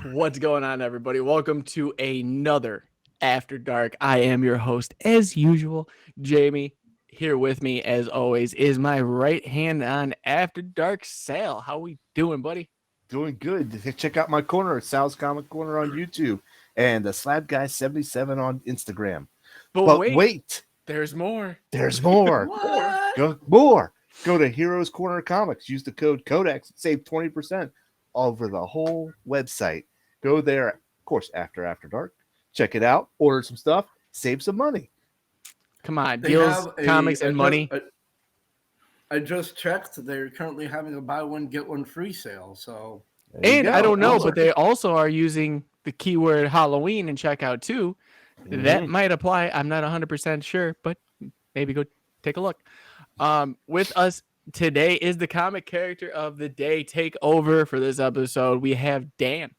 What's going on, everybody? Welcome to another After Dark. I am your host, as usual, Jamie. Here with me, as always, is my right hand on After Dark, Sal. How we doing, buddy? Doing good. Check out my corner, Sal's Comic Corner on YouTube, and the Slab Guy 77 on Instagram. But wait, there's more. There's more. More. Go to Heroscornercomics. Use the code Codex. Save 20% over the whole website. Go there, of course, after Dark. Check it out. Order some stuff. Save some money. Come on, deals, comics, and money. I just checked. They're currently having a buy one get one free sale. So, and I don't know, but they also are using the keyword Halloween in checkout too. That might apply. I'm not 100% sure, but maybe go take a look. With us today is the comic character of the day. Take over for this episode. We have Dan.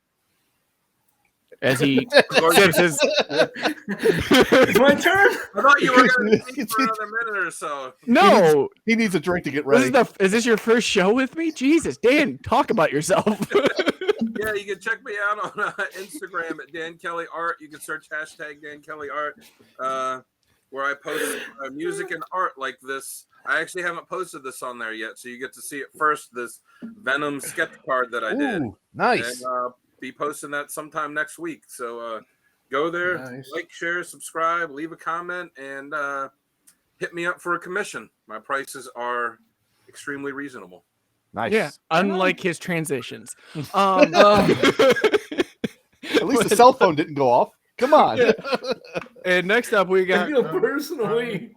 As he sips his... It's my turn. I thought you were going to speak for another minute or so. No, he needs a drink to get ready. Is this your first show with me? Jesus, Dan, talk about yourself. Yeah, you can check me out on Instagram at Dan Kelly Art. You can search hashtag Dan Kelly Art, where I post music and art like this. I actually haven't posted this on there yet, so you get to see it first. This Venom sketch card that I did. Nice. And, be posting that sometime next week. So go there, like, share, subscribe, leave a comment, and hit me up for a commission. My prices are extremely reasonable. Nice. Yeah, unlike his transitions. At least the cell phone didn't go off. Come on. Yeah. And next up, we got... personally.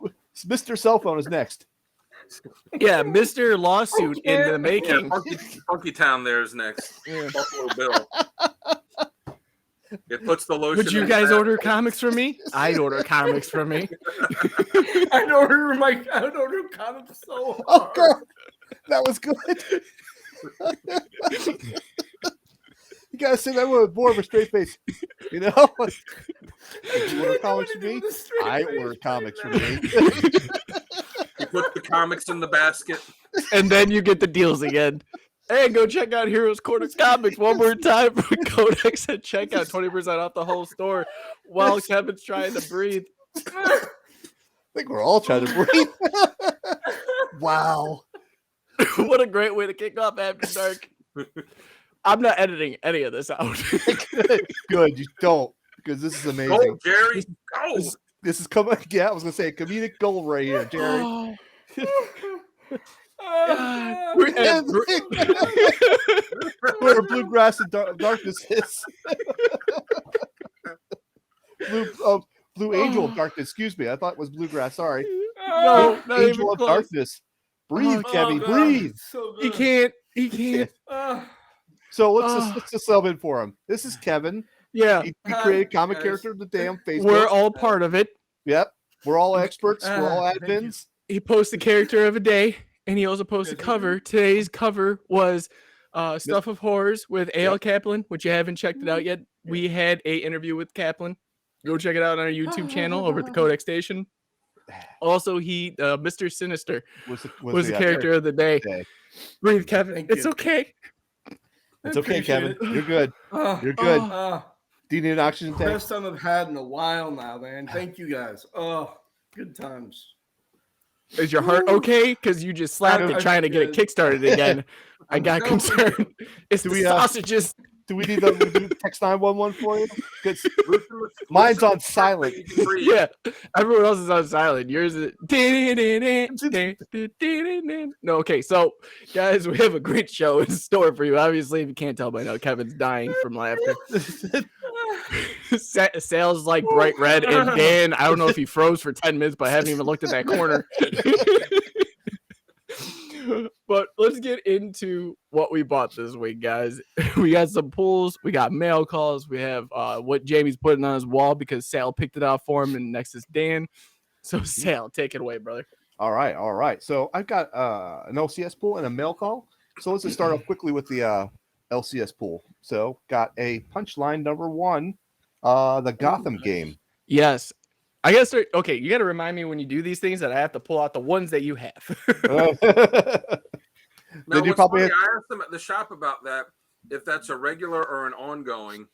Mr. Cell Phone is next. Yeah, Mr. Lawsuit in the making. Yeah, Funky Town there is next. Yeah. Buffalo Bill. It puts the lotion. Would you guys order comics from me? I'd order comics from me. I'd order comics so hard. Oh, God. That was good. You gotta say that with more of a straight face. You know? You order comics from me? I order comics from me. You put the comics in the basket. And then you get the deals again. Hey, go check out Heroscornercomics one more time for Codex and check out 20% off the whole store while Kevin's trying to breathe. I think we're all trying to breathe. Wow. What a great way to kick off After Dark. I'm not editing any of this out. Good, you don't, because this is amazing. Go, Jerry. Go. This is coming. Yeah, I was gonna say comedic gold right here, Jerry. Where bluegrass and darkness is. Blue Angel of Darkness. Excuse me, I thought it was bluegrass. Sorry. No, Angel of Darkness. Breathe, Kevin. Breathe. So He can't. So let's just sub in for him. This is Kevin. Yeah. He created comic character of the day on Facebook. We're all part of it. Yep. We're all experts. We're all admins. He posts the character of a day, and he also posts a cover. Today's cover was Stuff of Horrors with A.L. Kaplan, which you haven't checked it out yet. We had a interview with Kaplan. Go check it out on our YouTube channel over at the Codex Station. Also, Mr. Sinister was the character of the day. Breathe, Kevin. It's okay. It's okay, Kevin. You're good. You're good. Do you need an oxygen tank? Best time I've had in a while now, man. Thank you guys. Oh, good times. Is your heart okay? Because you just slapped it trying to get it kickstarted again. I got concerned. It's the sausages. Do we need to text 911 for you? Because mine's on silent. Yeah, everyone else is on silent. Yours is no. Okay, so guys, we have a great show in store for you. Obviously, if you can't tell by now, Kevin's dying from laughter. Sal's like bright red, and Dan, I don't know if he froze for 10 minutes, but I haven't even looked at that corner. But let's get into what we bought this week, guys. We got some pulls, we got mail calls, we have what Jamie's putting on his wall because Sal picked it out for him, and next is Dan. So Sal, take it away, brother. All right. So I've got an LCS pool and a mail call. So let's just start off quickly with the LCS pool. So got a punchline number 1, the Gotham game. Yes. I guess. Okay, you got to remind me when you do these things that I have to pull out the ones that you have. Now, I asked them at the shop about that. if that's a regular or an ongoing.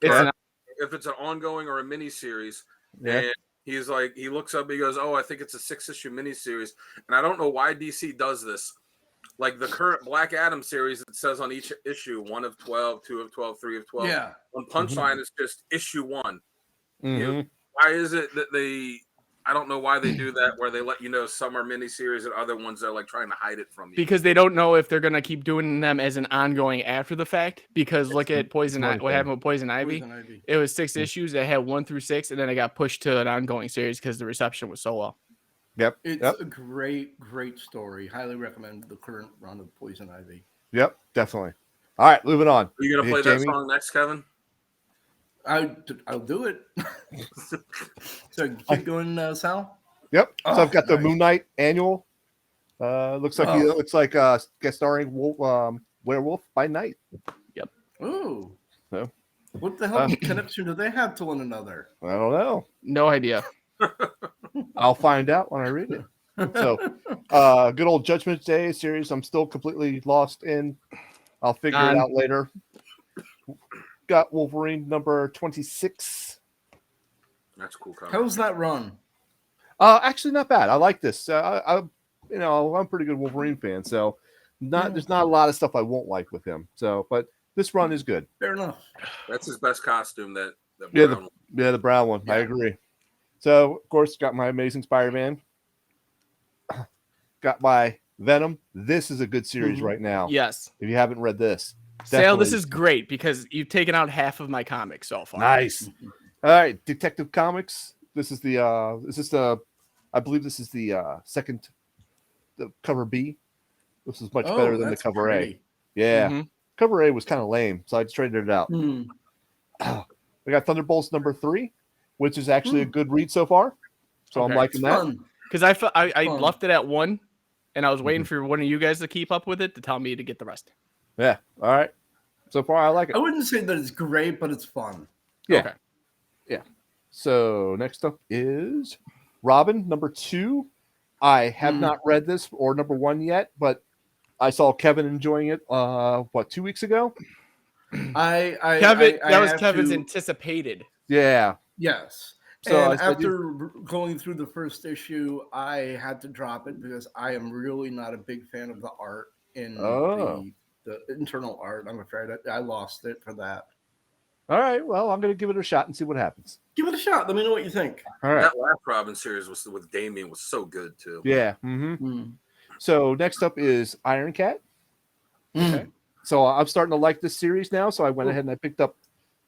It's or an, if it's an ongoing or a mini series. Yeah. And he's like, he looks up, he goes, "Oh, I think it's a 6-issue mini series." And I don't know why DC does this. Like the current Black Adam series, it says on each issue 1 of 12, 2 of 12, 3 of 12. Yeah. On Punchline, it's just issue 1. Mhm. You know, why is it that they? I don't know why they do that. Where they let you know some are miniseries and other ones are like trying to hide it from you. because they don't know if they're gonna keep doing them as an ongoing after the fact. Because look at Poison one Ivy. What thing. happened with Poison Ivy? Poison Ivy. It was 6 issues. They had 1 through 6, and then it got pushed to an ongoing series because the reception was so well. Yep. It's Yep. a great story. Highly recommend the current run of Poison Ivy. Yep. Definitely. All right, moving on. Are you gonna Yeah, play that Jamie? song next, Kevin? I'll do it. So keep going, Sal. Yep. So Oh, I've got the nice. Moon Knight annual. Looks like Oh. looks like guest starring Werewolf by Night. Ooh. No. What the hell connection do they have to one another? I don't know. No idea. I'll find out when I read it. So, good old Judgment Day series. I'm still completely lost in. I'll figure it out later. Got Wolverine number 26. That's a cool cover. How's that run? Actually, not bad. I like this. I'm a pretty good Wolverine fan, so there's not a lot of stuff I won't like with him. So, but this run is good. Fair enough. That's his best costume. That Yeah, brown one. the brown one. I Yeah. agree. So, of course, got my Amazing Spider-Man. Got my Venom. This is a good series Mhm. right now. Yes. If you haven't read this, Sale, this definitely. is great because you've taken out half of my comics so far. Nice. All right, Detective Comics. This is the I believe this is the second the cover B. This is much better than the that's cover A. pretty. Yeah. Mhm. Cover A was kind of lame, so I just traded it out. Hmm. We got Thunderbolts number 3, which is actually a good read so far. So I'm Okay. liking It's that. fun. Because I Fun. left it at 1, and I was waiting for one of you guys to keep up with it to tell me to get the rest. Yeah. All right. So far I like it. I wouldn't say that it's great, but it's fun. Yeah. Okay. So next up is Robin number 2. I have not read this or number 1 yet, but I saw Kevin enjoying it 2 weeks ago? Kevin, I that was have Kevin's to- Yeah. anticipated. Yes. So And I said after going through the first issue, I had to drop it because I am really not a big fan of the art in the internal art. I'm afraid I lost it for that. All right. Well, I'm going to give it a shot and see what happens. Give it a shot. Let me know what you think. All right. That last Robin series was with Damien was so good too. Yeah. So next up is Iron Cat. Okay. So I'm starting to like this series now. So I went ahead and I picked up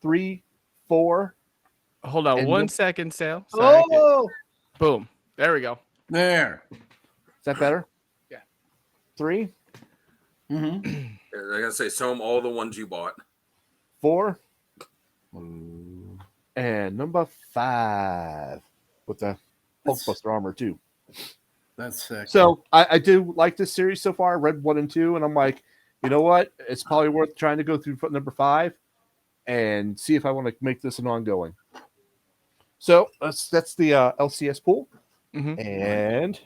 3, 4. Hold on And 1 then- second, Sale. Sorry. Oh, Boom. There we go. There. is that better? Yeah. 3, Mm-hmm. I gotta say, show them all the ones you bought. 4, and number 5 with the Hulkbuster armor too. That's sick. So I do like this series so far. I read 1 and 2, and I'm like, you know what? It's probably worth trying to go through number 5 and see if I want to make this an ongoing. So that's the LCS pool. Mhm. And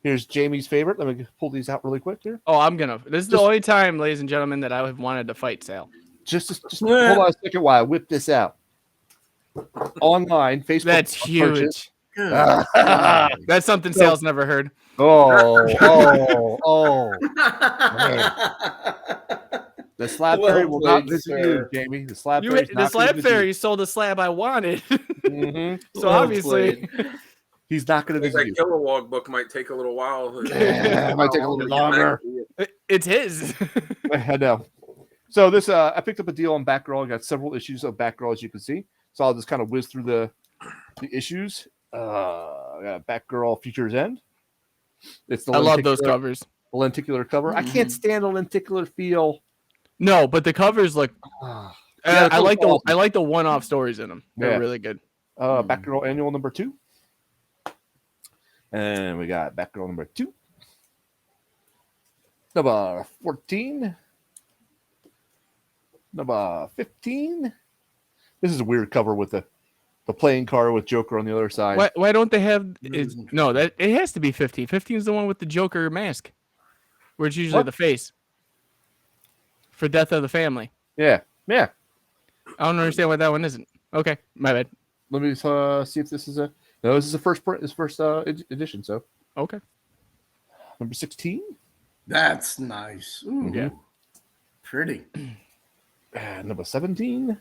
here's Jamie's favorite. Let me pull these out really quick here. Oh, I'm gonna. This is the Just- only time, ladies and gentlemen, that I have wanted to fight Sale. Just hold on a second while I whip this out. Online, Facebook. That's purchase. huge. Good. That's something So- Sale's never heard. Oh. The slab Well fairy will not played, visit sir. you, Jamie. The slab You, fairy. the slab fairy sold a slab I wanted, so Well obviously, played. He's not going to That visit you. Kilowog book might take a little while. Yeah, it might take a little longer. it's his. I know. So this, I picked up a deal on Batgirl. I got several issues of Batgirl, as you can see. So I'll just kind of whiz through the issues. I got Batgirl Future's End. It's the I love those lenticular- covers. the lenticular cover. I can't stand the lenticular feel. No, but the covers look. Yeah, I like the awesome. I like the one-off stories in them. They're Yeah. really good. Batgirl Annual number 2. And we got Batgirl number 2. Number 14. Number 15. This is a weird cover with the playing card with Joker on the other side. Why don't they have? It's No, that it has to be 15. 15 is the one with the Joker mask, where it's usually What? the face. For Death of the Family. Yeah. Yeah. I don't understand why that one isn't. Okay, my bad. Let me see if this is a. No, this is the first edition. So Okay. number 16. That's nice. Ooh, Yeah. pretty. Number 17.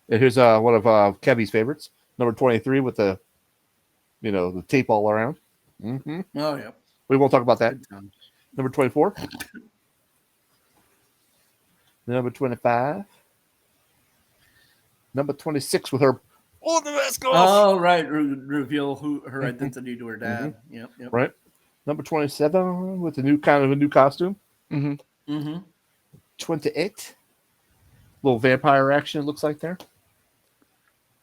And here's one of Kevy's favorites. Number 23 with the, the tape all around. Mm-hmm. Oh yeah. We won't talk about that. Good times. Number 24. Number 25. Number 26 with her. Oh, the mask off. Oh right, reveal her identity to her dad. Yep. Right. Number 27 with a new costume. Mm-hmm. 28. Little vampire action, it looks like there.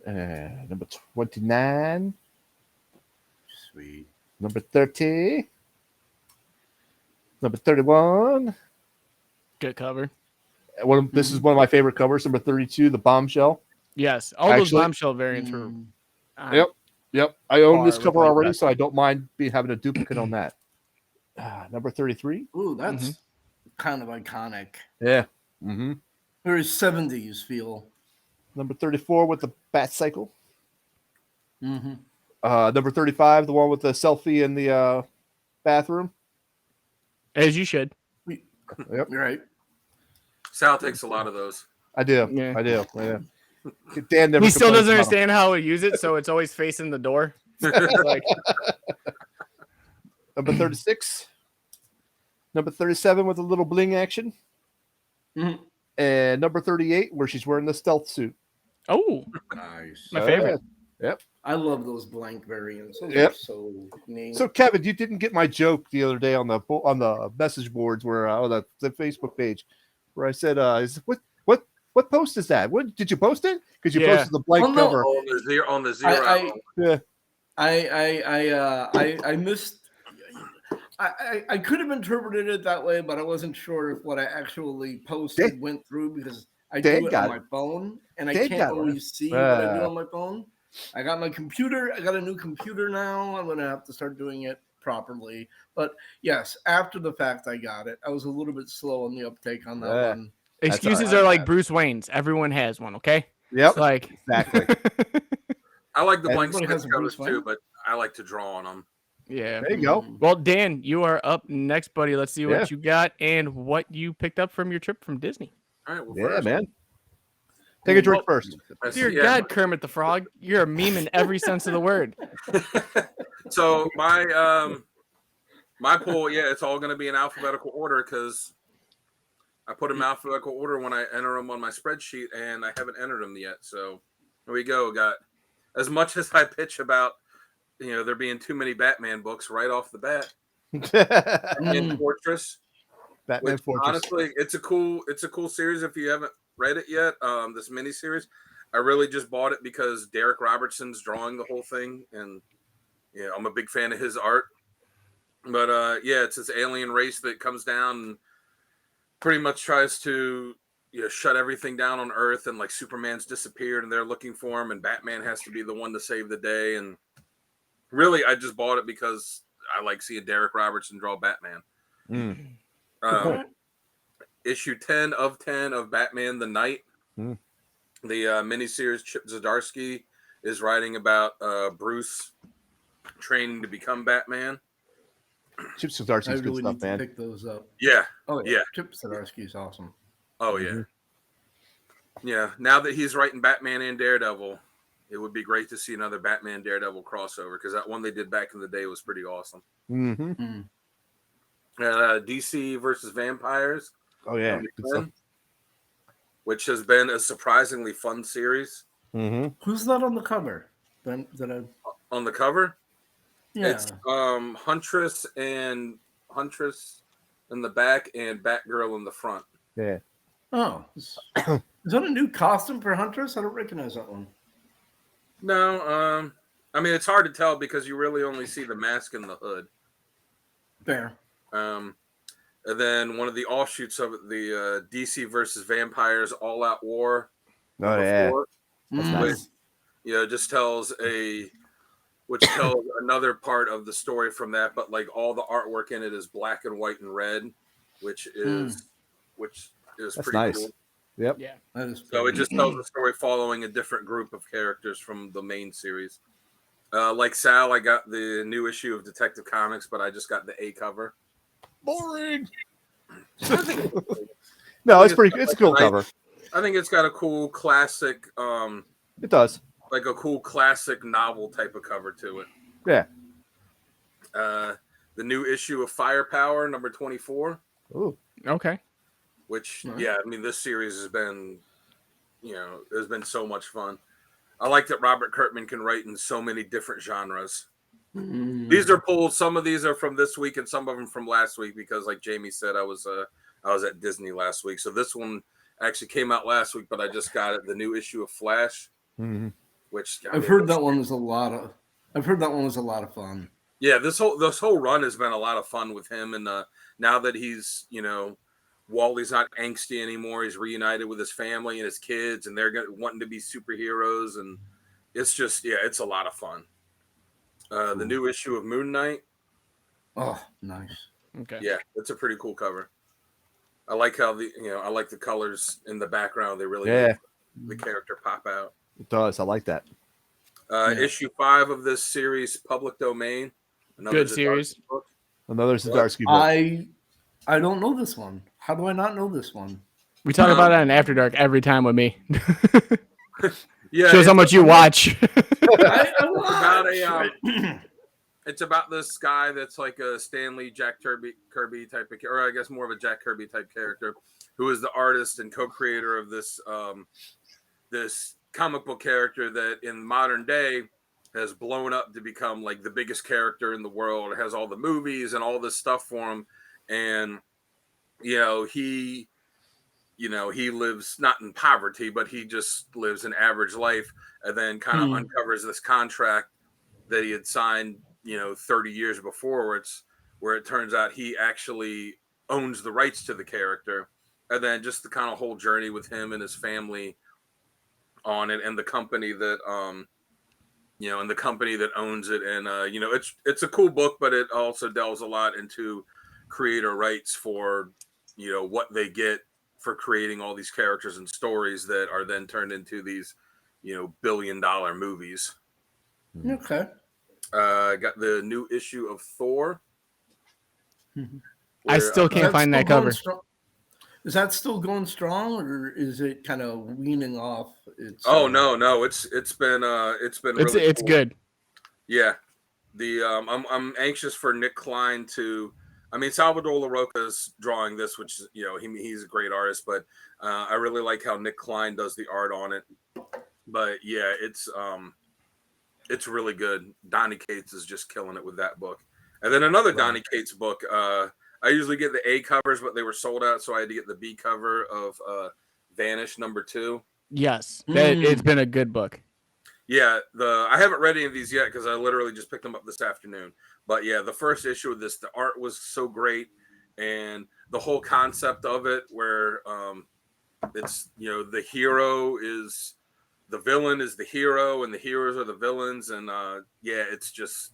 Number 29. Sweet. Number 30. Number 31. Good cover. This is one of my favorite covers. Number 32, the bombshell. Yes, all those bombshell variants were. Yep. I own this With cover like already, that. so I don't mind having a duplicate on that. Number 33. Ooh, that's kind of iconic. Yeah. Mm-hmm. Very 70s feel. Number 34 with the bat cycle. Mm-hmm. Number 35, the one with the selfie in the bathroom. As you should. Yep. You're right. Sal takes a lot of those. I do. Yeah. I do. Yeah. Dan never He still complains doesn't about 'em. understand how to use it, so it's always facing the door. Like, Number 36. Number 37 with a little bling action. Mm-hmm. And number 38 where she's wearing the stealth suit. oh, Nice. my favorite. Yep. I love those blank variants. Those Yep. are so neat. So Kevin, you didn't get my joke the other day on the message boards where on the Facebook page where I said, what post is that? What did you post it? Because you Yeah. posted the blank Oh, no. cover. On the zero. Yeah. I missed. I could have interpreted it that way, but I wasn't sure if what I actually posted went through because I do it on my phone and I can't always see what I do on my phone. I got my computer. I got a new computer now. I'm gonna have to start doing it properly. But yes, after the fact, I got it. I was a little bit slow on the uptake on that one. Excuses are like Bruce Wayne's. Everyone has one, okay? Yep. Like exactly. I like the blank Everybody has sketch a covers Bruce too, Wayne? but I like to draw on them. Yeah. There you go. Well, Dan, you are up next, buddy. Let's see what you got and what you picked up from your trip from Disney. All right. Well, Yeah, first, man. Take a drink first. Dear God, Kermit the Frog, you're a meme in every sense of the word. So my poll, it's all going to be in alphabetical order because I put them in alphabetical order when I enter them on my spreadsheet, and I haven't entered them yet. So here we go. Got as much as I pitch about, there being too many Batman books right off the bat. Batman Fortress. Batman Fortress. Honestly, it's a cool series if you haven't read it yet. This miniseries, I really just bought it because Derek Robertson's drawing the whole thing, and I'm a big fan of his art. But it's this alien race that comes down and pretty much tries to shut everything down on Earth, and like Superman's disappeared and they're looking for him, and Batman has to be the one to save the day. And really, I just bought it because I like seeing Derek Robertson draw Batman. Issue 10 of 10 of Batman the Knight. The miniseries Chip Zdarsky is writing about Bruce training to become Batman. Chip Zdarsky's good really stuff, need to man. pick those up. Yeah. Oh yeah. Chip Zdarsky is awesome. Oh yeah. Yeah. Now that he's writing Batman and Daredevil, it would be great to see another Batman Daredevil crossover because that one they did back in the day was pretty awesome. DC versus Vampires. Oh yeah. Which has been a surprisingly fun series. Who's that on the cover? On the cover? Yeah. It's Huntress in the back and Batgirl in the front. Yeah. Oh. Is that a new costume for Huntress? I don't recognize that one. No, I mean it's hard to tell because you really only see the mask and the hood. Fair. And then one of the offshoots of it, the DC versus Vampires All Out War. Oh yeah. That's nice. Just tells another part of the story from that, but like all the artwork in it is black and white and red, which is was That's pretty nice. cool. Yep. Yeah. That is So it just tells the story following a different group of characters from the main series. Like Sal, I got the new issue of Detective Comics, but I just got the A cover. Boring. No, it's pretty. It's a cool cover. I think it's got a cool classic. It does. Like a cool classic novel type of cover to it. Yeah. The new issue of Firepower, number 24. Ooh. Okay. Which, yeah, I mean, this series has been, has been so much fun. I like that Robert Kirkman can write in so many different genres. These are pulled. Some of these are from this week, and some of them from last week because, like Jamie said, I was at Disney last week. So this one actually came out last week, but I just got it. The new issue of Flash, which I've heard that one was a lot of. I've heard that one was a lot of fun. Yeah, this whole run has been a lot of fun with him, and now that he's Wally's not angsty anymore. He's reunited with his family and his kids, and they're wanting to be superheroes, and it's just it's a lot of fun. The new issue of Moon Knight. Oh, nice. Okay. Yeah, it's a pretty cool cover. I like how I like the colors in the background. They really make the character pop out. It does. I like that. Issue 5 of this series, Public Domain. Good series. Book. Another Zdarsky book. I don't know this one. How do I not know this one? We talk about it on After Dark every time with me. Yeah, shows how much you watch. It's about this guy that's like a Stanley Jack Kirby type of, or I guess more of a Jack Kirby type character, who is the artist and co-creator of this this comic book character that in modern day has blown up to become like the biggest character in the world. It has all the movies and all this stuff for him, and he lives not in poverty, but he just lives an average life, and then kind of uncovers this contract that he had signed 30 years before, where it turns out he actually owns the rights to the character, and then just the kind of whole journey with him and his family on it, and the company that and the company that owns it, and it's a cool book, but it also delves a lot into creator rights for what they get for creating all these characters and stories that are then turned into these billion-dollar movies. Okay. Got the new issue of Thor. I still can't find that cover. Is that still going strong, or is it kind of weaning off? No, it's been really it's cool. good. Yeah, I'm anxious for Nick Klein to. I mean, Salvador LaRocca's drawing this, which he's a great artist, but I really like how Nick Klein does the art on it. But yeah, it's really good. Donny Cates is just killing it with that book. And then another Donny Cates book. I usually get the A covers, but they were sold out, so I had to get the B cover of Vanish #2. Yes, it's been a good book. Yeah, I haven't read any of these yet because I literally just picked them up this afternoon. But yeah, the first issue of this, the art was so great, and the whole concept of it, where it's the hero is the villain is the hero, and the heroes are the villains, and it's just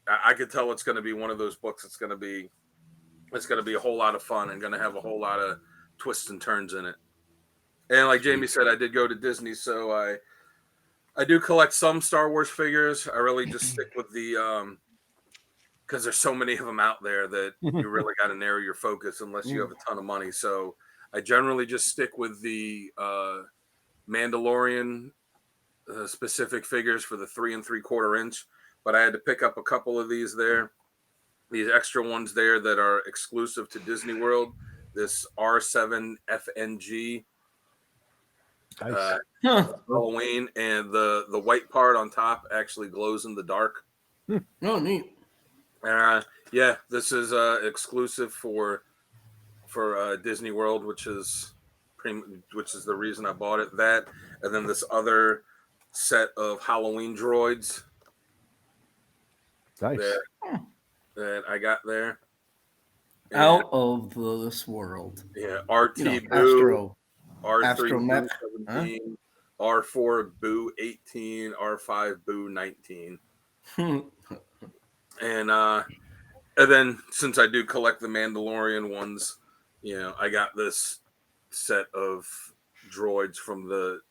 I could tell it's going to be one of those books. It's going to be a whole lot of fun and going to have a whole lot of twists and turns in it. And like Jamie said, I did go to Disney, so I do collect some Star Wars figures. I really just stick with the because there's so many of them out there that you really got to narrow your focus unless you have a ton of money. So I generally just stick with the Mandalorian specific figures for the 3 3/4 inch. But I had to pick up a couple of these extra ones there that are exclusive to Disney World. This R7 FNG Halloween, and the white part on top actually glows in the dark. Oh, neat. Yeah, this is exclusive for Disney World, which is the reason I bought it. That, and then this other set of Halloween droids. Nice. That I got there. And, out of this world. Yeah, RT Boo, Astro, R3 Mech, Boo 17, R4 Boo 18, R5 Boo 19. And then since I do collect the Mandalorian ones, I got this set of droids from the.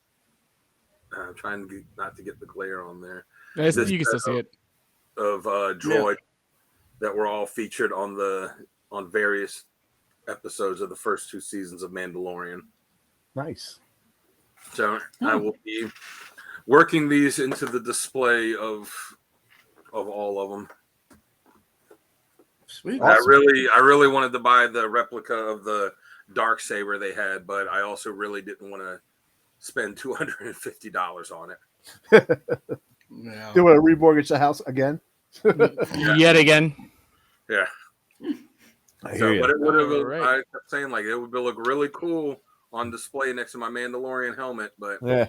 I'm trying to not to get the glare on there. You can still see it. Of droid that were all featured on various episodes of the first 2 seasons of Mandalorian. Nice. So I will be working these into the display of all of them. Sweet. Awesome. I really wanted to buy the replica of the Darksaber they had, but I also really didn't want to spend $250 on it. Yeah. Do you want to remortgage the house again? Yet again. Yeah. I hear you. But it would have. I kept saying like it would look really cool on display next to my Mandalorian helmet, but yeah,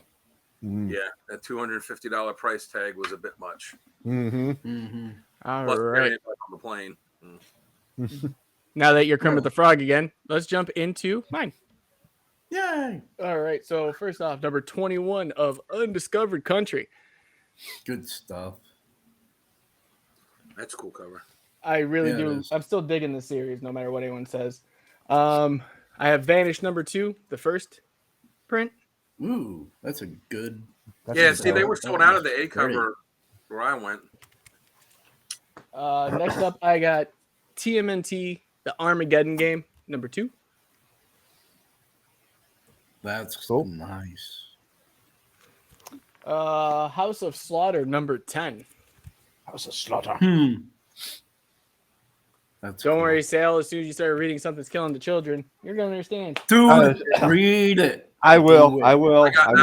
that $250 price tag was a bit much. All Plus, right. on the plane. Now that you're Kermit the Frog again, let's jump into mine. Yay! All right. So first off, number 21 of Undiscovered Country. Good stuff. That's a cool cover. I really do. I'm still digging the series, no matter what anyone says. I have Vanished number 2, the first print. Ooh, that's a good. See, they were sold out of the A cover where I went. Next up, I got TMNT, the Armageddon game, number 2. That's so nice. House of Slaughter, number 10. House of Slaughter. That's Don't worry, Sal. As soon as you start reading Something's Killing the Children, you're gonna understand. Dude, read it. I will. I will. I got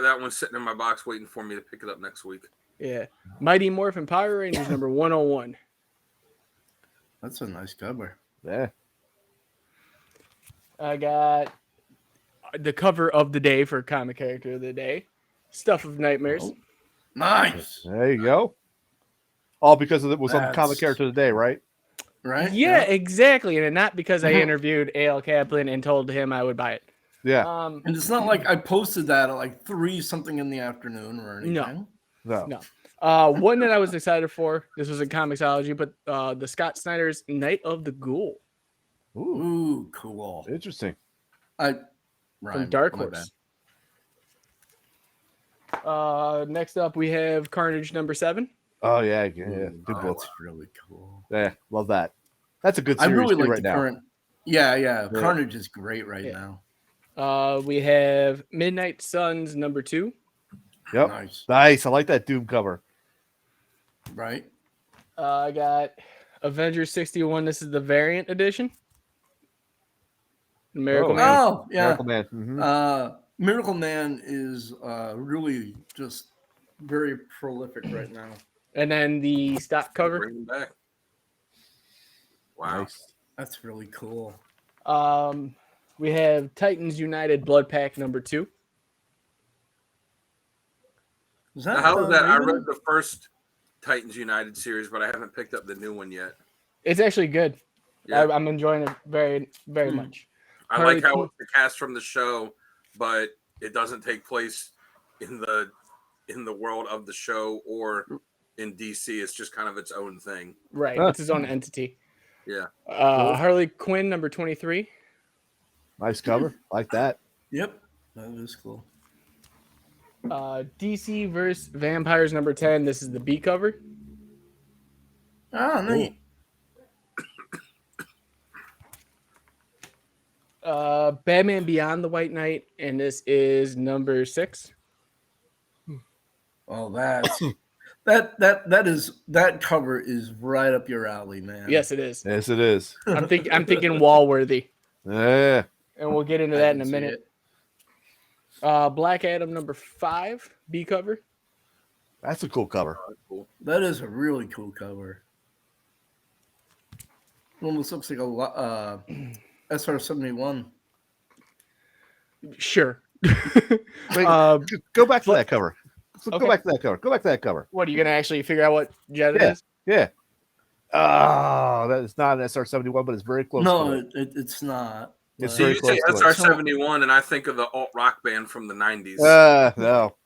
that one sitting in my box waiting for me to pick it up next week. Yeah. Mighty Morphin Power Rangers, number 101. That's a nice cover. Yeah. I got the cover of the day for comic character of the day, Stuff of Nightmares. Oh, nice. There you go. All because it was on the comic character of the day, right? Right? Yeah, exactly. And not because I interviewed A.L. Kaplan and told him I would buy it. Yeah. And it's not like I posted that at like 3-something in the afternoon or anything. No. One that I was excited for, this was in Comixology, but the Scott Snyder's Night of the Ghoul. Ooh, cool. Interesting. From Dark Horse. Next up, we have Carnage number 7. Oh, yeah. Good book. That's really cool. Yeah, love that. That's a good I series really like right the now. current. Yeah. Carnage is great right now. We have Midnight Suns number 2. Yep. Nice. I like that Doom cover. Right. I got Avengers 61. This is the variant edition. Miracle Man. Oh, yeah. Miracle Man. Mm-hmm. Miracle Man is really just very prolific right now. And then the stock cover. Bring them back. Wow. Nice. That's really cool. We have Titans United Blood Pack number 2. How is that? I read the first Titans United series, but I haven't picked up the new one yet. It's actually good. Yeah. I'm enjoying it very, very much. I like how it's the cast from the show, but it doesn't take place in the world of the show or in DC. It's just kind of its own thing. Right. It's its own entity. Yeah. Harley Quinn number 23. Nice cover. Like that. Yep. That is cool. DC vs. Vampires number 10. This is the B cover. Oh, neat. Batman Beyond the White Knight, and this is number 6. Oh, that cover is right up your alley, man. Yes, it is. Yes, it is. I'm thinking wall-worthy. Yeah. And we'll get into that in a minute. Black Adam number 5, B cover. That's a cool cover. That is a really cool cover. It almost looks like a SR-71. Sure. Wait, go back to that cover. Go back to that cover. Go back to that cover. What, are you going to actually figure out what jet it is? Yeah. Oh, that is not an SR-71, but it's very close. No, it's not. It's See, very you close say to it. SR-71, and I think of the alt rock band from the 90s. No.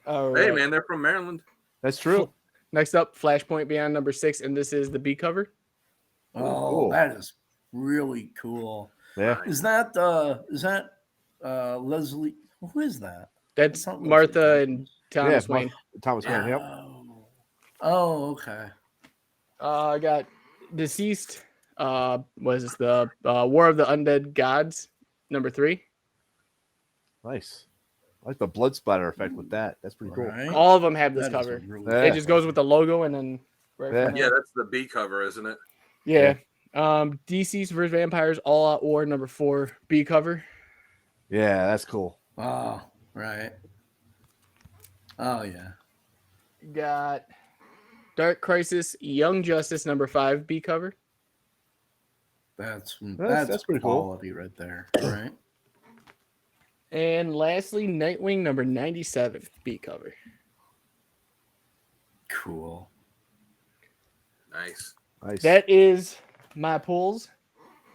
Right. Hey, man, they're from Maryland. That's true. Next up, Flashpoint Beyond number 6, and this is the B cover. Oh, cool. That is really cool. Yeah. Is that Leslie? Who is that? That's Martha and Thomas Wayne. Thomas Wayne. Yep. Oh, okay. I got Deceased. Was the War of the Undead Gods #3. Nice. I like the blood splatter effect with that. That's pretty cool. Right. All of them have this cover. Yeah. It just goes with the logo and then Yeah, that's the B cover, isn't it? Yeah. Deceased vs. Vampires All Out War #4 B cover. Yeah, that's cool. Oh, right. Oh yeah. Got Dark Crisis Young Justice #5 B cover. That's pretty quality right there, right? And lastly, Nightwing #97 B cover. Cool. Nice. That is my pulls.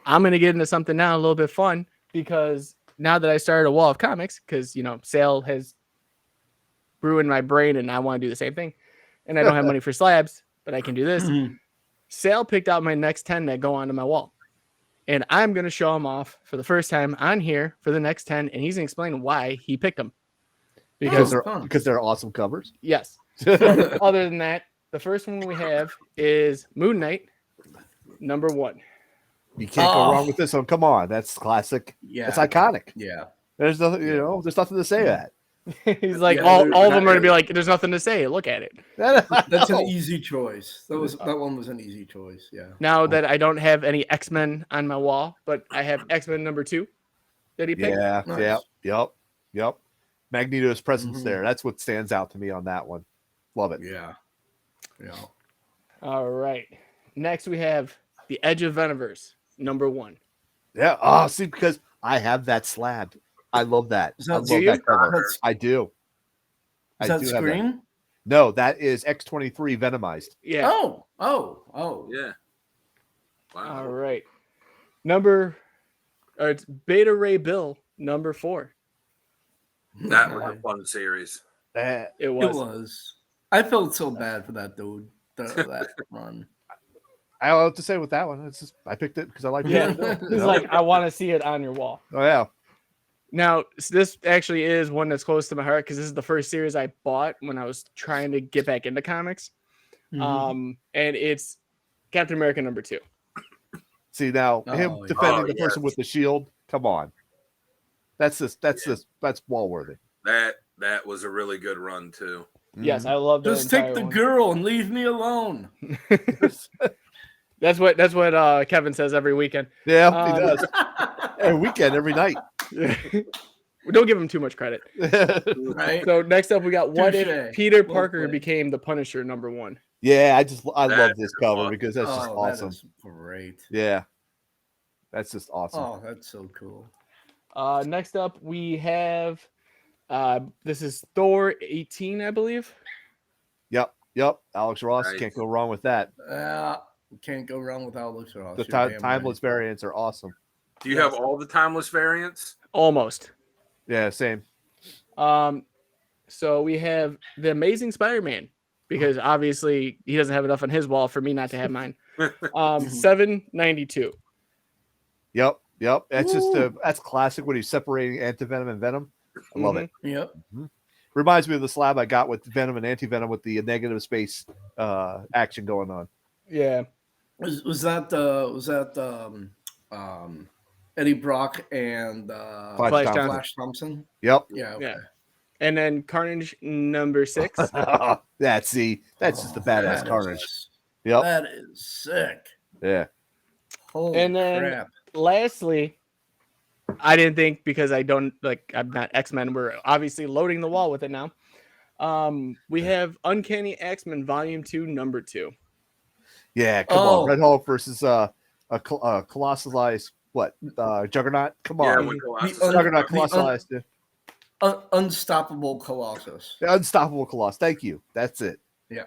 I'm gonna get into something now a little bit fun because now that I started a wall of comics, because Sal has ruined my brain and I want to do the same thing, and I don't have money for slabs, but I can do this. Sal picked out my next 10 that go onto my wall. And I'm going to show him off for the first time on here for the next 10. And he's going to explain why he picked them. Because they're awesome covers. Yes. Other than that, the first one we have is Moon Knight #1. You can't go wrong with this one. Come on. That's classic. Yeah. That's iconic. Yeah. There's nothing, there's nothing to say that. He's like, all of them are going to be like, there's nothing to say. Look at it. That's an easy choice. That one was an easy choice. Yeah. Now that I don't have any X-Men on my wall, but I have X-Men #2 that he picked. Yeah. Nice. Yep. Magneto's presence there. That's what stands out to me on that one. Love it. Yeah. All right. Next we have the Edge of Venomverse #1. Yeah. Oh, see, because I have that slab. I love that. I love that cover. I do. Is that Scream? No, that is X-23 Venomized. Yeah. Oh. Yeah. Wow. All right. It's Beta Ray Bill #4. That was a fun series. It It was. I felt so bad for that dude. That run. I don't know what to say with that one. It's just I picked it because I like it. Yeah. It's like, I want to see it on your wall. Oh yeah. Now, this actually is one that's close to my heart because this is the first series I bought when I was trying to get back into comics. And it's Captain America #2. See now, him defending the person with the shield. Come on, that's wall worthy. That was a really good run too. Yes, I love that. Just take the girl and leave me alone. That's what Kevin says every weekend. Yeah, he does. Every weekend, every night. Don't give him too much credit. Right. So next up, we got What Touche. If Peter Parker became the Punisher #1. Yeah, I love this cover because that's just awesome. That is great. Yeah, that's just awesome. Oh, that's so cool. Next up, we have this is Thor 18, I believe. Yep. Alex Ross, Nice. can't go wrong with that. Can't go wrong with Alex Ross. The timeless variants are awesome. Do you have all the timeless variants? Almost. Yeah, same. So we have the Amazing Spider-Man because obviously he doesn't have enough on his wall for me not to have mine. 792. Yep. That's that's classic when he's separating Antivenom and Venom. I love it. Yep. Reminds me of the slab I got with Venom and Antivenom with the negative space action going on. Yeah. Was that Eddie Brock and Flash Thompson? Yep. Yeah. Okay. Yeah. And then Carnage #6. That's just the badass Carnage. Yep. That is sick. Yeah. Holy And then crap. lastly, I didn't think because I'm not X-Men. We're obviously loading the wall with it now. We have Uncanny X-Men Volume 2 #2. Yeah, come on. Red Hulk versus a colossalized Juggernaut. Come on. Juggernaut colossalized. Unstoppable Colossus. The Unstoppable Colossus. Thank you. That's it. Yeah.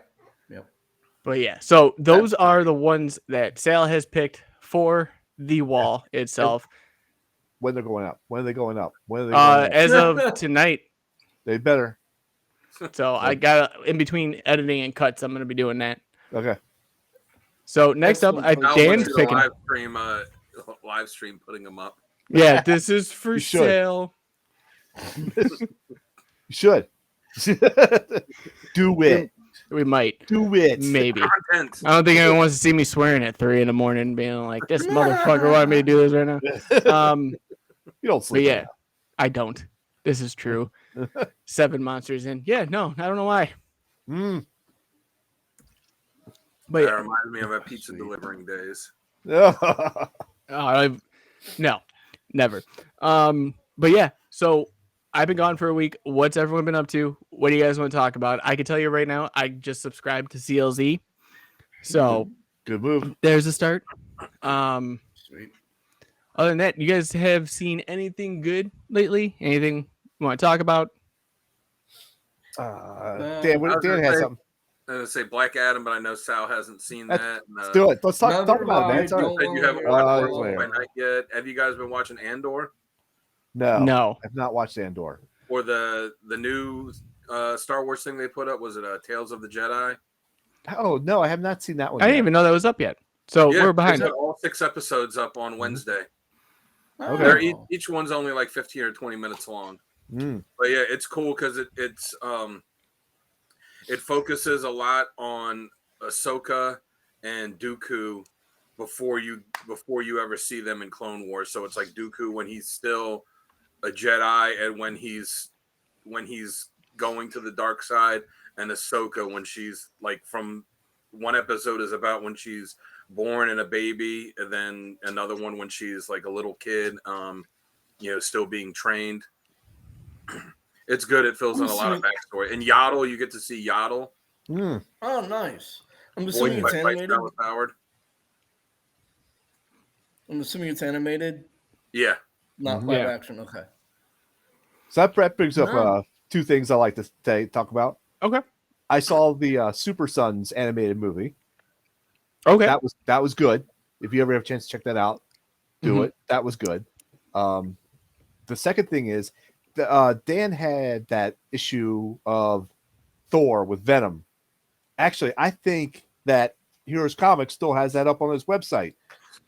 But yeah, so those are the ones that Sal has picked for the wall itself. When they're going up. As of tonight. They better. So I got in between editing and cuts. I'm going to be doing that. Okay. So next up, Dan's picking. Live stream live stream putting them up. Yeah, this is for sale. You should. Do it. We might. Do it. Maybe. Content. I don't think anyone wants to see me swearing at 3 a.m, being like, "This motherfucker wanted me to do this right now." You don't sleep. But yeah, I don't. This is true. 7 monsters in. Yeah, no, I don't know why. Mm. But That reminds me of my pizza delivering days. No, never. But yeah, so I've been gone for a week. What's everyone been up to? What do you guys want to talk about? I can tell you right now, I just subscribed to CLZ. So good move. There's a start. Sweet. Other than that, you guys have seen anything good lately? Anything you want to talk about? Dan has something. I was going to say Black Adam, but I know Sal hasn't seen that. Let's do it. Let's talk about it, man. You haven't watched by Night yet. Have you guys been watching Andor? No. I've not watched Andor. Or the new Star Wars thing they put up, was it Tales of the Jedi? Oh, no, I have not seen that one. I didn't even know that was up yet. So yeah, we're behind. All 6 episodes up on Wednesday. Okay. Each one's only like 15 or 20 minutes long. Mm. But yeah, it's cool because it focuses a lot on Ahsoka and Dooku before you ever see them in Clone Wars. So it's like Dooku when he's still a Jedi and when he's going to the dark side, and Ahsoka when she's like, from one episode is about when she's born and a baby, and then another one when she's like a little kid, still being trained. It's good. It fills in a lot of backstory. And Yaddle, you get to see Yaddle. Mm. Oh, nice. I'm assuming it's animated. I'm assuming it's animated. Yeah. Not live action. Okay. So that brings up 2 things I like to talk about. Okay. I saw the Super Sons animated movie. Okay. That was good. If you ever have a chance to check that out, do it. That was good. The second thing is, Dan had that issue of Thor with Venom. Actually, I think that Heroes Comics still has that up on his website.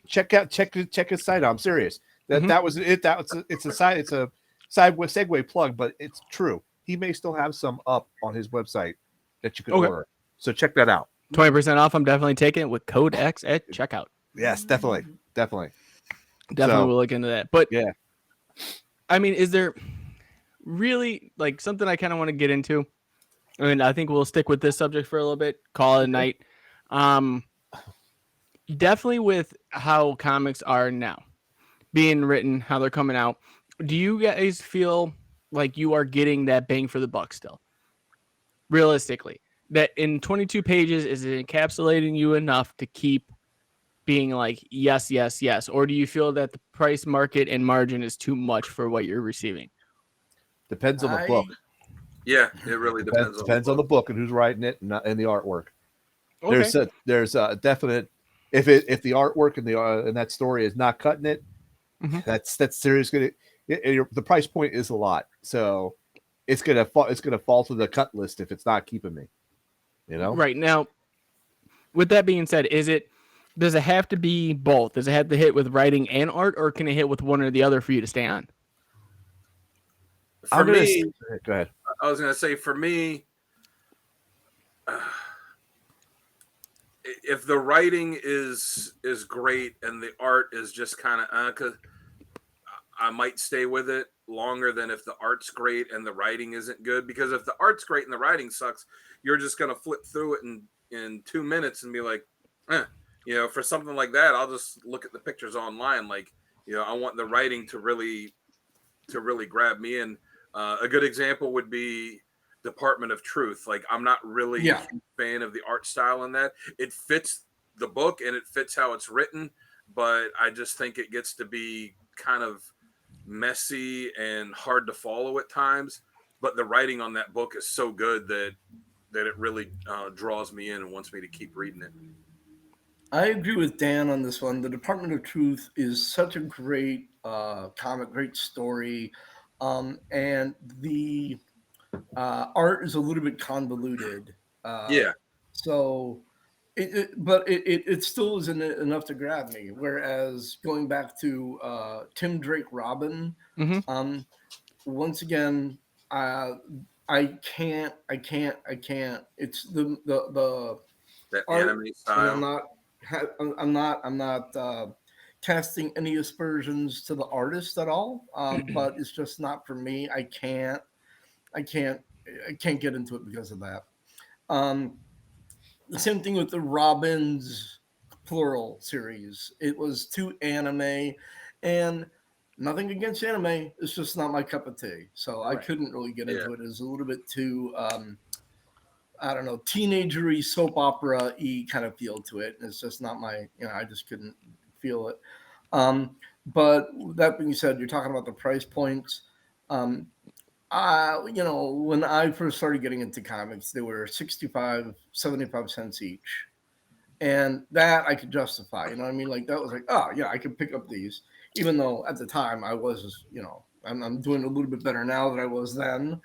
Check his site out. I'm serious. That was it. It's a side segue plug, but it's true. He may still have some up on his website that you can order. So check that out. 20% off. I'm definitely taking it with code X at checkout. Yes, definitely. We'll look into that. But yeah, I mean, is there really like something I kind of want to get into? I mean, I think we'll stick with this subject for a little bit. Call it a night. Definitely with how comics are now being written, how they're coming out. Do you guys feel like you are getting that bang for the buck still? Realistically, that in 22 pages, is it encapsulating you enough to keep being like, yes, yes, yes? Or do you feel that the price market and margin is too much for what you're receiving? Depends on the book. Yeah, it really depends. Depends on the book and who's writing it and the artwork. Okay. There's a definite, if the artwork and that story is not cutting it, that's serious. The price point is a lot, so it's gonna fall to the cut list if it's not keeping me. Right now. With that being said, does it have to be both? Does it have to hit with writing and art, or can it hit with one or the other for you to stay on? For me, go ahead. I was going to say, for me, if the writing is great and the art is just kind of, cause I might stay with it longer than if the art's great and the writing isn't good. Because if the art's great and the writing sucks, you're just going to flip through it in 2 minutes and be like, for something like that, I'll just look at the pictures online. Like, I want the writing to really grab me. And a good example would be Department of Truth. Like, I'm not really a huge fan of the art style in that. It fits the book and it fits how it's written, but I just think it gets to be kind of messy and hard to follow at times. But the writing on that book is so good that it really draws me in and wants me to keep reading it. I agree with Dan on this one. The Department of Truth is such a great comic, great story. And the art is a little bit convoluted. So But it still isn't enough to grab me. Whereas going back to Tim Drake Robin, once again, I can't. It's the that art, anime style. and I'm not casting any aspersions to the artist at all. But it's just not for me. I can't get into it because of that. The same thing with the Robins plural series. It was too anime, and nothing against anime. It's just not my cup of tea. So I couldn't really get into it. It was a little bit too, I don't know, teenagery soap opera-y kind of feel to it. And it's just not my, I just couldn't feel it. But that being said, you're talking about the price points. When I first started getting into comics, they were 65, 75 cents each. And that I could justify, you know what I mean? Like that was like, oh yeah, I could pick up these, even though at the time I was, I'm doing a little bit better now than I was then,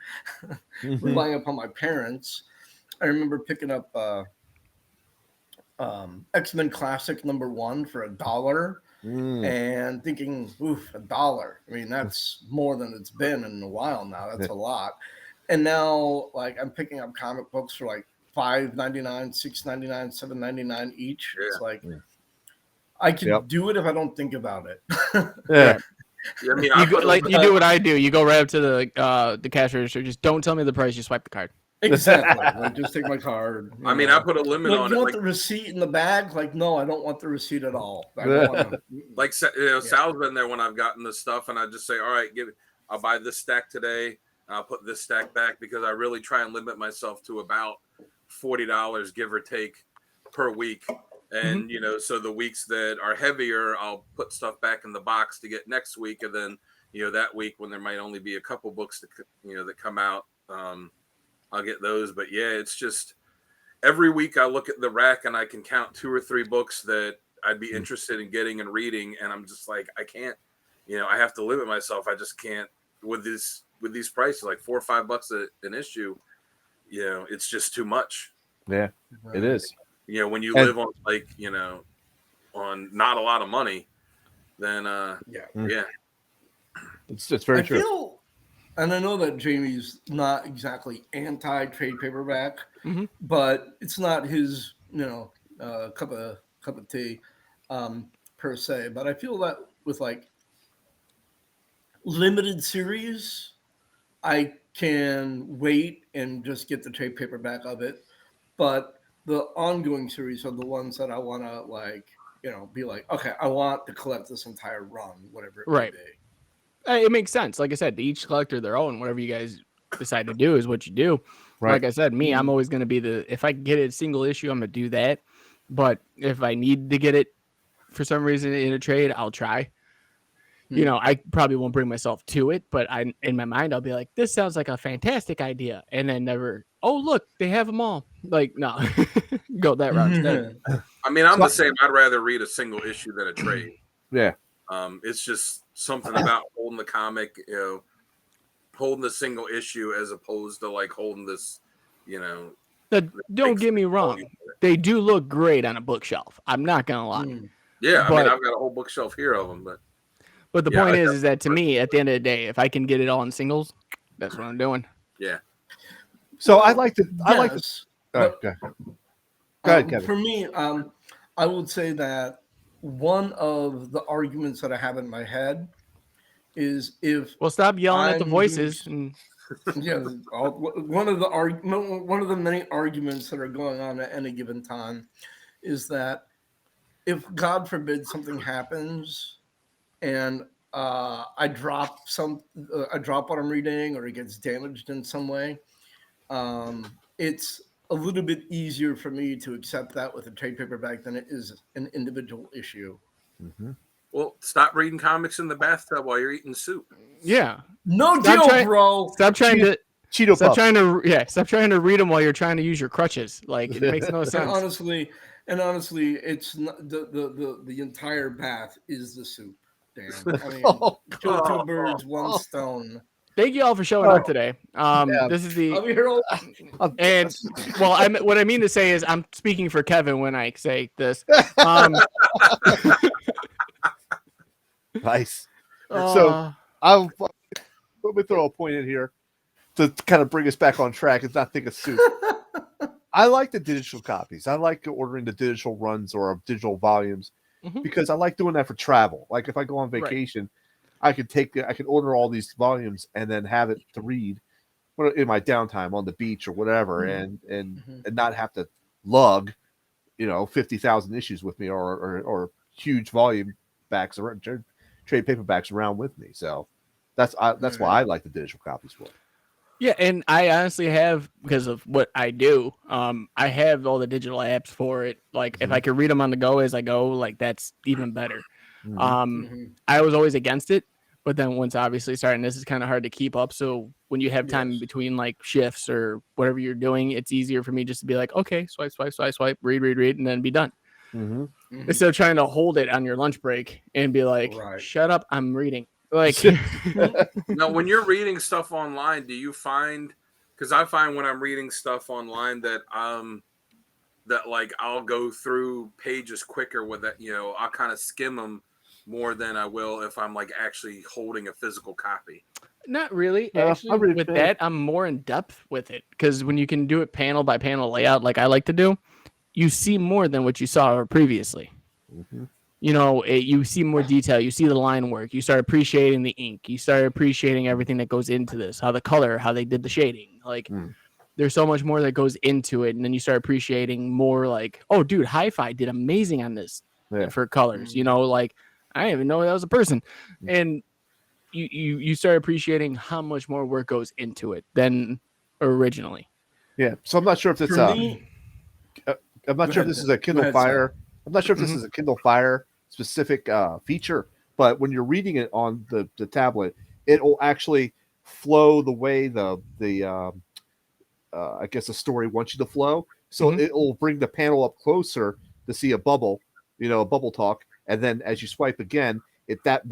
relying upon my parents. I remember picking up X-Men Classic #1 for $1 and thinking, oof, $1. I mean, that's more than it's been in a while now. That's a lot. And now, like, I'm picking up comic books for like $5.99, $6.99, $7.99 each. It's like I can do it if I don't think about it. I mean, you do what I do. You go right up to the cash register. Just don't tell me the price. You swipe the card. Exactly. Like, just take my card. I mean, I put a limit on it. You want the receipt in the bag? Like, no, I don't want the receipt at all. I don't want to. Like, Sal's been there when I've gotten this stuff, and I just say, all right, I'll buy this stack today. I'll put this stack back because I really try and limit myself to about $40, give or take, per week. And, so the weeks that are heavier, I'll put stuff back in the box to get next week. And then, that week when there might only be a couple books that come out, I'll get those. But yeah, it's just every week I look at the rack and I can count 2 or 3 books that I'd be interested in getting and reading. And I'm just like, I can't, I have to limit myself. I just can't with these prices, like $4 or $5 an issue. It's just too much. Yeah, it is. When you live on on not a lot of money, then it's very true. And I know that Jamie's not exactly anti-trade paperback, but it's not his, cup of tea per se. But I feel that with like limited series, I can wait and just get the trade paperback of it. But the ongoing series are the ones that I want to be like, okay, I want to collect this entire run, whatever it may be. It makes sense. Like I said, each collector their own. Whatever you guys decide to do is what you do. Right. Like I said, I'm always going to be if I get a single issue, I'm going to do that. But if I need to get it for some reason in a trade, I'll try. I probably won't bring myself to it, but in my mind, I'll be like, this sounds like a fantastic idea. And then never, oh, look, they have them all. Like, no, go that route instead. I mean, I'm the same. I'd rather read a single issue than a trade. Yeah. It's just something about holding the comic, holding the single issue as opposed to like holding this, Don't get me wrong. They do look great on a bookshelf. I'm not going to lie. Yeah. I mean, I've got a whole bookshelf here of them, But the point is that to me, at the end of the day, if I can get it all in singles, that's what I'm doing. Yeah. So Go ahead, Kevin. For me, I would say that one of the arguments that I have in my head is stop yelling at the voices. One of the many arguments that are going on at any given time is that if God forbid something happens and I drop what I'm reading or it gets damaged in some way, it's a little bit easier for me to accept that with a trade paperback than it is an individual issue. Well, stop reading comics in the bathtub while you're eating soup. Yeah. No deal, bro. Stop trying to Cheeto stop trying to read them while you're trying to use your crutches. Like, it makes no sense. And honestly, it's not, the entire bath is the soup. Dan. I mean, kill 2 birds, 1 stone. Thank you all for showing up today. This is the and well, what I mean to say is I'm speaking for Kevin when I say this. Nice. So let me throw a point in here to kind of bring us back on track and not think of soup. I like the digital copies. I like ordering the digital runs or digital volumes because I like doing that for travel. Like if I go on vacation, I can order all these volumes and then have it to read in my downtime on the beach or whatever, and not have to lug, 50,000 issues with me or huge volume backs or trade paperbacks around with me. So that's why I like the digital copies for. Yeah, and I honestly have, because of what I do, I have all the digital apps for it. Like, if I could read them on the go as I go, like, that's even better. I was always against it, but then once obviously starting this is kind of hard to keep up. So when you have time in between, like, shifts or whatever you're doing, it's easier for me just to be like, okay, swipe, read, and then be done. Instead of trying to hold it on your lunch break and be like, shut up, I'm reading. Like now, when you're reading stuff online, do you find? Because I find when I'm reading stuff online that like I'll go through pages quicker with that. I'll kind of skim them more than I will if I'm like actually holding a physical copy. Not really. Actually, with that, I'm more in depth with it because when you can do it panel by panel layout, like I like to do, you see more than what you saw previously. You see more detail. You see the line work. You start appreciating the ink. You start appreciating everything that goes into this, how the color, how they did the shading. Like, there's so much more that goes into it. And then you start appreciating more like, oh, dude, Hi-Fi did amazing on this for colors. Like, I didn't even know that was a person. And you start appreciating how much more work goes into it than originally. Yeah. So I'm not sure if it's I'm not sure if this is a Kindle Fire. I'm not sure if this is a Kindle Fire specific feature, but when you're reading it on the tablet, it will actually flow the way the I guess the story wants you to flow. So it will bring the panel up closer to see a bubble, a bubble talk, and then as you swipe again, that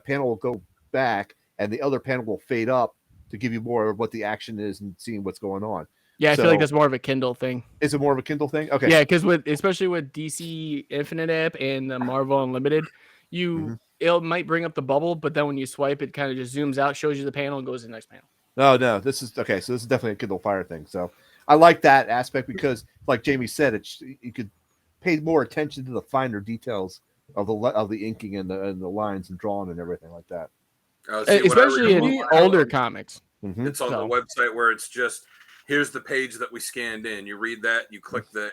panel will go back, and the other panel will fade up to give you more of what the action is and seeing what's going on. Yeah, I feel like that's more of a Kindle thing. Is it more of a Kindle thing? Okay. Yeah, because especially with DC Infinite app and the Marvel Unlimited, it might bring up the bubble, but then when you swipe, it kind of just zooms out, shows you the panel, and goes to the next panel. No, this is okay. So this is definitely a Kindle Fire thing. So I like that aspect because, like Jamie said, you could pay more attention to the finer details of the inking and the lines and drawing and everything like that. Especially in older comics. It's on the website where it's just, here's the page that we scanned in. You read that, you click the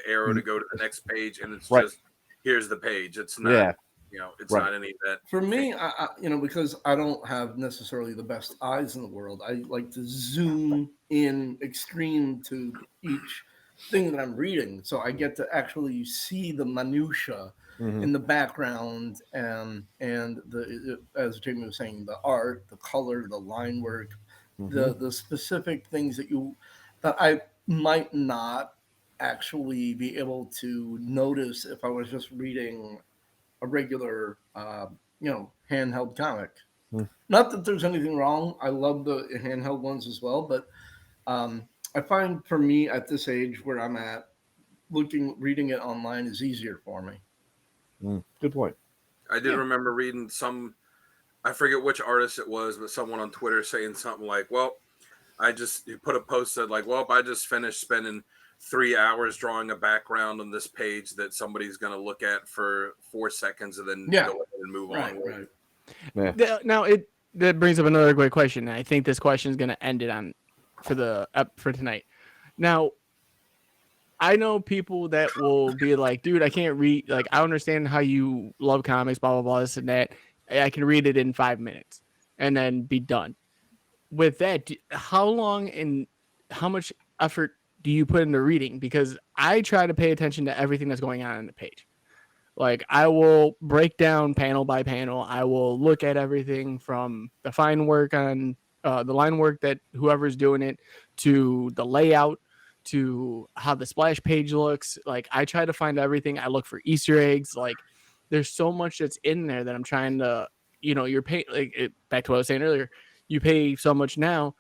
arrow to go to the next page, and it's just, here's the page. It's not, it's not any of that. For me, I because I don't have necessarily the best eyes in the world, I like to zoom in extreme to each thing that I'm reading, so I get to actually see the minutia in the background and the as Jamie was saying, the art, the color, the line work, the specific things that I might not actually be able to notice if I was just reading a regular handheld comic. Not that there's anything wrong. I love the handheld ones as well, but I find for me at this age where I'm at, reading it online is easier for me. Good point. I did remember reading I forget which artist it was, but someone on Twitter saying something like, well, he put a post that like, well, I just finished spending 3 hours drawing a background on this page that somebody's going to look at for 4 seconds and then go ahead and move on. Right. Yeah. Now that brings up another great question. I think this question is going to end it on for tonight. Now, I know people that will be like, dude, I can't read. Like, I understand how you love comics, blah, blah, blah, this and that. I can read it in 5 minutes and then be done. With that, how long and how much effort do you put into reading? Because I try to pay attention to everything that's going on the page. Like, I will break down panel by panel. I will look at everything from the fine work on the line work that whoever's doing it to the layout to how the splash page looks. Like, I try to find everything. I look for Easter eggs. Like, there's so much that's in there that I'm trying to, you're paying, back to what I was saying earlier, you pay so much now.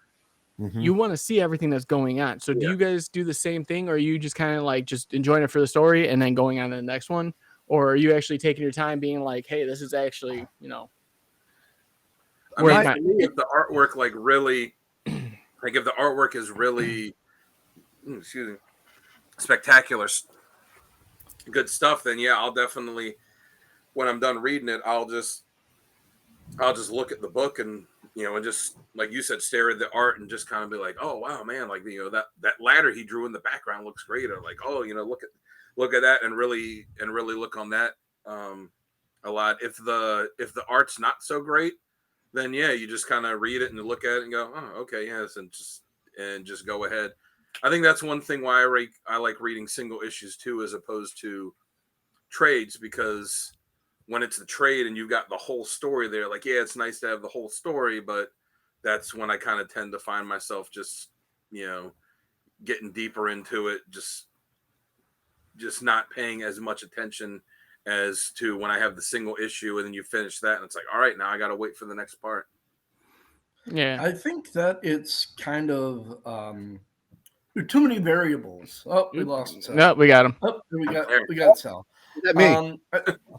Mm-hmm. You want to see everything that's going on. So do you guys do the same thing, or are you just kind of like just enjoying it for the story and then going on to the next one? Or are you actually taking your time being like, hey, this is actually, I mean, to me, if the artwork really, like if the artwork is really, excuse me, spectacular, good stuff, then yeah, I'll definitely, when I'm done reading it, I'll just look at the book and, and just, like you said, stare at the art and just kind of be like, oh, wow, man, like, that ladder he drew in the background looks great. Or like, oh, look at that and really look on that a lot. If the art's not so great, then yeah, you just kind of read it and look at it and go, oh, okay, yes, and just go ahead. I think that's one thing why I like reading single issues too, as opposed to trades, because when it's the trade and you've got the whole story there, like, yeah, it's nice to have the whole story, but that's when I kind of tend to find myself just, getting deeper into it, just not paying as much attention as to when I have the single issue, and then you finish that and it's like, all right, now I got to wait for the next part. Yeah. I think that it's kind of there are too many variables. Oh, we lost Sal. No, we got him. Oh, we got Sal. Is that me?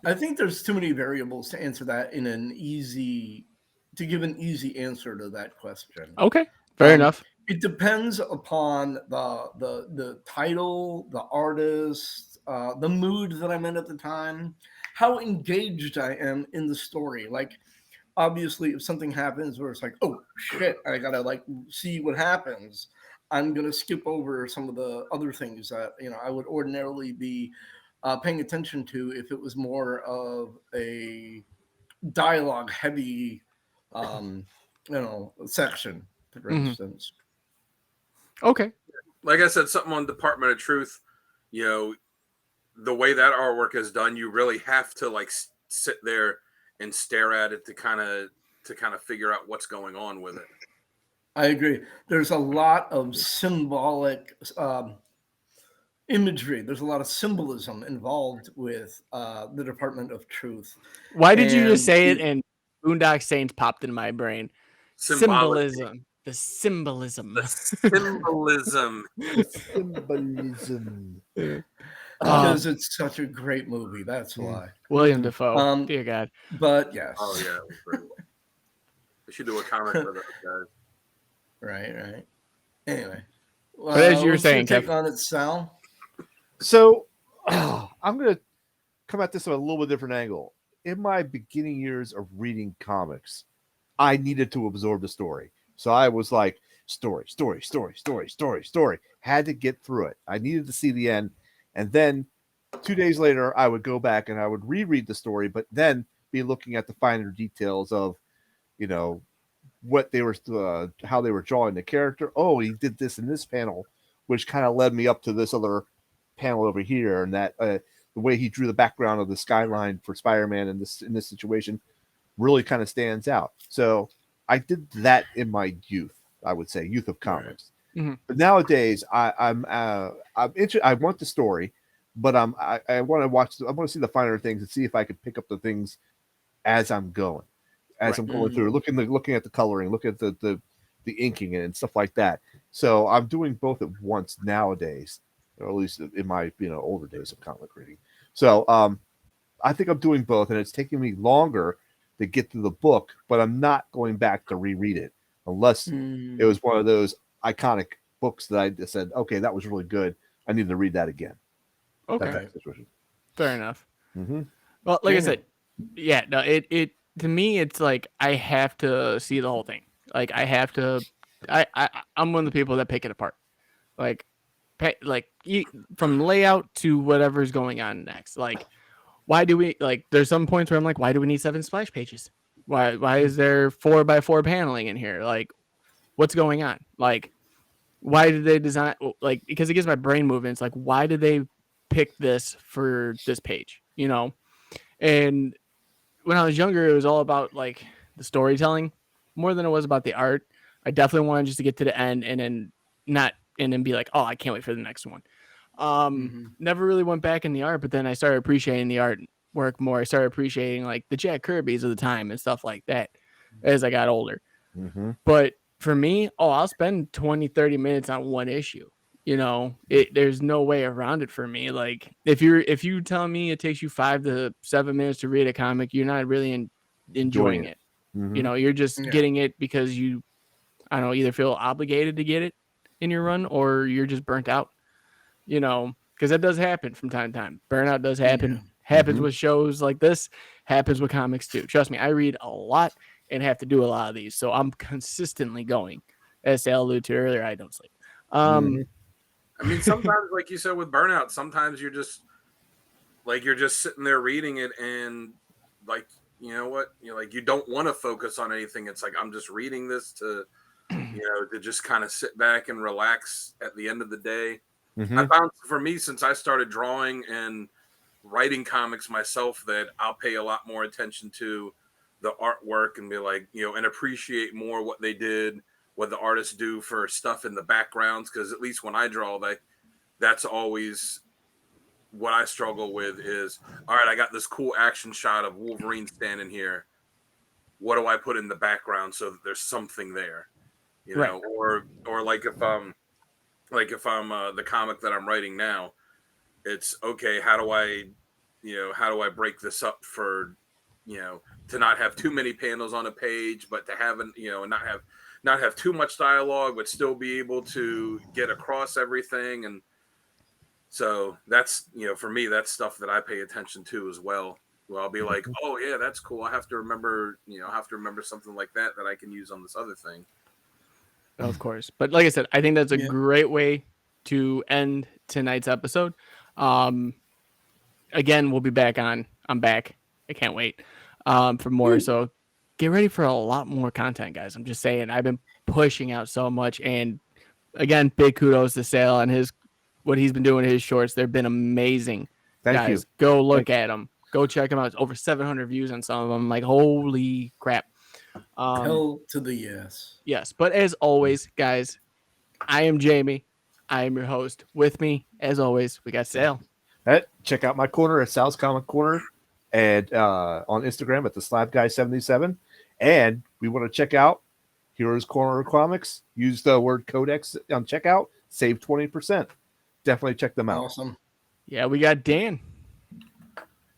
I think there's too many variables to answer that to give an easy answer to that question. Okay, fair enough. It depends upon the title, the artist, the mood that I'm in at the time, how engaged I am in the story. Like, obviously, if something happens where it's like, oh shit, I gotta see what happens, I'm gonna skip over some of the other things that I would ordinarily be paying attention to if it was more of a dialogue heavy section, for instance. Okay. Like I said, something on Department of Truth, the way that artwork is done, you really have to sit there and stare at it to kind of figure out what's going on with it. I agree. There's a lot of symbolic imagery. There's a lot of symbolism involved with the Department of Truth. Why did you just say it and Boondock Saints popped in my brain? Symbolism. The symbolism. Because it's such a great movie. That's why. William Dafoe. Dear God. But yes. Oh yeah. It was great. We should do a comic for those guys. Right. Anyway. But as you were saying, take on it, Sal. So I'm going to come at this from a little bit different angle. In my beginning years of reading comics, I needed to absorb the story. So I was like, story. Had to get through it. I needed to see the end. And then 2 days later, I would go back and I would reread the story, but then be looking at the finer details of, what they were, how they were drawing the character. Oh, he did this in this panel, which kind of led me up to this other panel over here, and that the way he drew the background of the skyline for Spider-Man in this situation really kind of stands out. So I did that in my youth, I would say, youth of comics. Right. Mm-hmm. But nowadays, I'm interested. I want the story, but I want to watch. I want to see the finer things and see if I can pick up the things as I'm going. I'm going through, looking at the coloring, looking at the inking and stuff like that. So I'm doing both at once nowadays, or at least in my older days of comic reading. So I think I'm doing both, and it's taking me longer to get through the book, but I'm not going back to reread it unless it was one of those iconic books that I just said, okay, that was really good. I need to read that again. Okay, fair enough. Mm-hmm. Well, like I said, yeah, no, it. To me, it's like I have to see the whole thing. Like I have to. I'm one of the people that pick it apart. From layout to whatever's going on next. Like, why do we There's some points where I'm like, why do we need 7 splash pages? Why is there 4x4 paneling in here? Like, what's going on? Like, why did they design? Because it gets my brain moving. It's like, why did they pick this for this page? And when I was younger, it was all about the storytelling more than it was about the art. I definitely wanted just to get to the end and then be like, oh, I can't wait for the next one. Never really went back in the art, but then I started appreciating the art work more. I started appreciating the Jack Kirby's of the time and stuff like that as I got older. But for me, I'll spend 20, 30 minutes on one issue. There's no way around it for me. Like if you tell me it takes you 5 to 7 minutes to read a comic, you're not really enjoying it. You're just getting it because you, I don't know, either feel obligated to get it in your run or you're just burnt out, because that does happen from time to time. Burnout does happen. Happens with shows like this, happens with comics too. Trust me, I read a lot and have to do a lot of these. So I'm consistently going. As Sal alluded to earlier, I don't sleep. I mean, sometimes, like you said, with burnout, sometimes you're just sitting there reading it and like, you know what? You don't want to focus on anything. It's like, I'm just reading this to just kind of sit back and relax at the end of the day. I found for me, since I started drawing and writing comics myself, that I'll pay a lot more attention to the artwork and be like, and appreciate more what they did, what the artists do for stuff in the backgrounds. Because at least when I draw, that's always what I struggle with is, all right, I got this cool action shot of Wolverine standing here. What do I put in the background so that there's something there? Or like if I'm the comic that I'm writing now, it's okay. How do I break this up for, to not have too many panels on a page, but to have and not have too much dialogue, but still be able to get across everything. And so that's, for me, that's stuff that I pay attention to as well. Well, I'll be like, oh yeah, that's cool. I have to remember something like that I can use on this other thing. Of course. But like I said, I think that's a great way to end tonight's episode. Again, we'll be back on. I'm back. I can't wait for more. So get ready for a lot more content, guys. I'm just saying, I've been pushing out so much. And again, big kudos to Sal and what he's been doing in his shorts. They've been amazing. Thank you. Go look at them. Go check them out. It's over 700 views on some of them. Like, holy crap. Hell to the yes. Yes. But as always, guys, I am Jamie. I am your host. With me, as always, we got Sal. Check out my corner at Sal's Comic Corner and on Instagram at the Slab Guy 77. And we want to check out Heroscornercomics. Use the word Codex on checkout. Save 20%. Definitely check them out. Awesome. Yeah, we got Dan.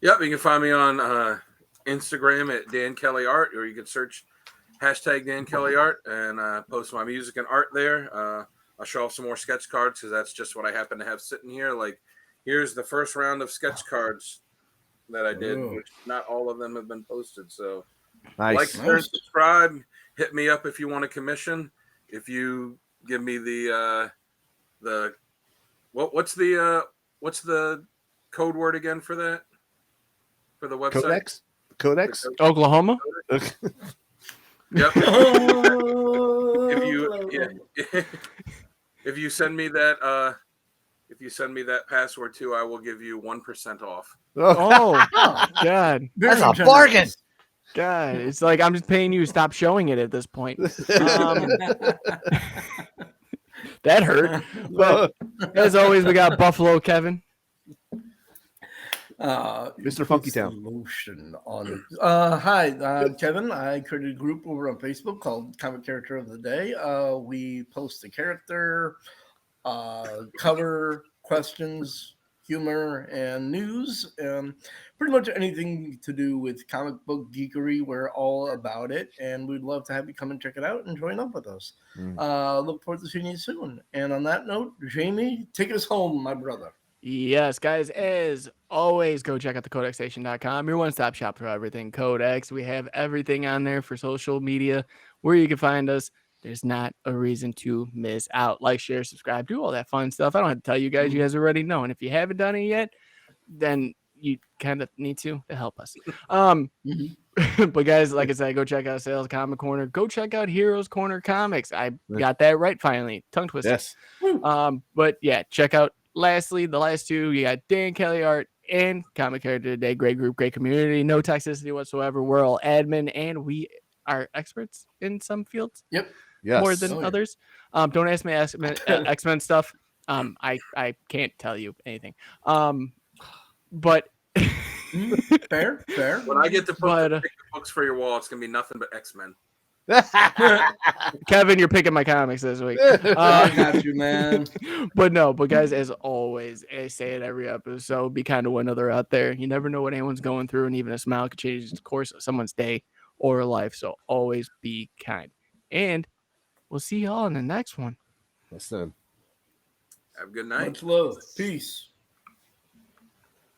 Yep, you can find me on Instagram at Dan Kelly Art, or you can search hashtag Dan Kelly Art and post my music and art there. I'll show off some more sketch cards because that's just what I happen to have sitting here. Like, here's the first round of sketch cards that I did, which not all of them have been posted. So, like, share, subscribe, hit me up if you want a commission. If you give me what's the code word again for that? For the website? Codex? Oklahoma? Yep. If you send me that password too, I will give you 1% off. Oh God. That's a bargain. God, it's like I'm just paying you to stop showing it at this point. That hurt. But as always, we got Buffalo Kevin. Mr. Funky Town. Hi, Kevin. I created a group over on Facebook called Comic Character of the Day. We post a character, cover, questions, humor, and news. Pretty much anything to do with comic book geekery, we're all about it. And we'd love to have you come and check it out and join up with us. Look forward to seeing you soon. And on that note, Jamie, take us home, my brother. Yes, guys, as always, go check out the codexstation.com, your one-stop shop for everything Codex. We have everything on there for social media where you can find us. There's not a reason to miss out. Like, share, subscribe, do all that fun stuff. I don't have to tell you guys. You guys already know. And if you haven't done it yet, then you kind of need to help us. But guys, like I said, go check out Sal's Comic Corner. Go check out Heroes Corner Comics. I got that right finally. Tongue twister. Yes. But yeah, check out lastly the last two. You got Dan Kelly Art and Comic Character Today. Great group, great community, no toxicity whatsoever. We're all admin and we are experts in some fields. Yep. Yes. More than others. Don't ask me X-Men stuff. I can't tell you anything. But fair. When I get to put the books for your wall, it's gonna be nothing but X-Men. Kevin, you're picking my comics this week. I got you, man. But guys, as always, I say it every episode, be kind to one another out there. You never know what anyone's going through, and even a smile could change the course of someone's day or life. So always be kind. And we'll see y'all in the next one. Listen. Have a good night. Much love. Peace.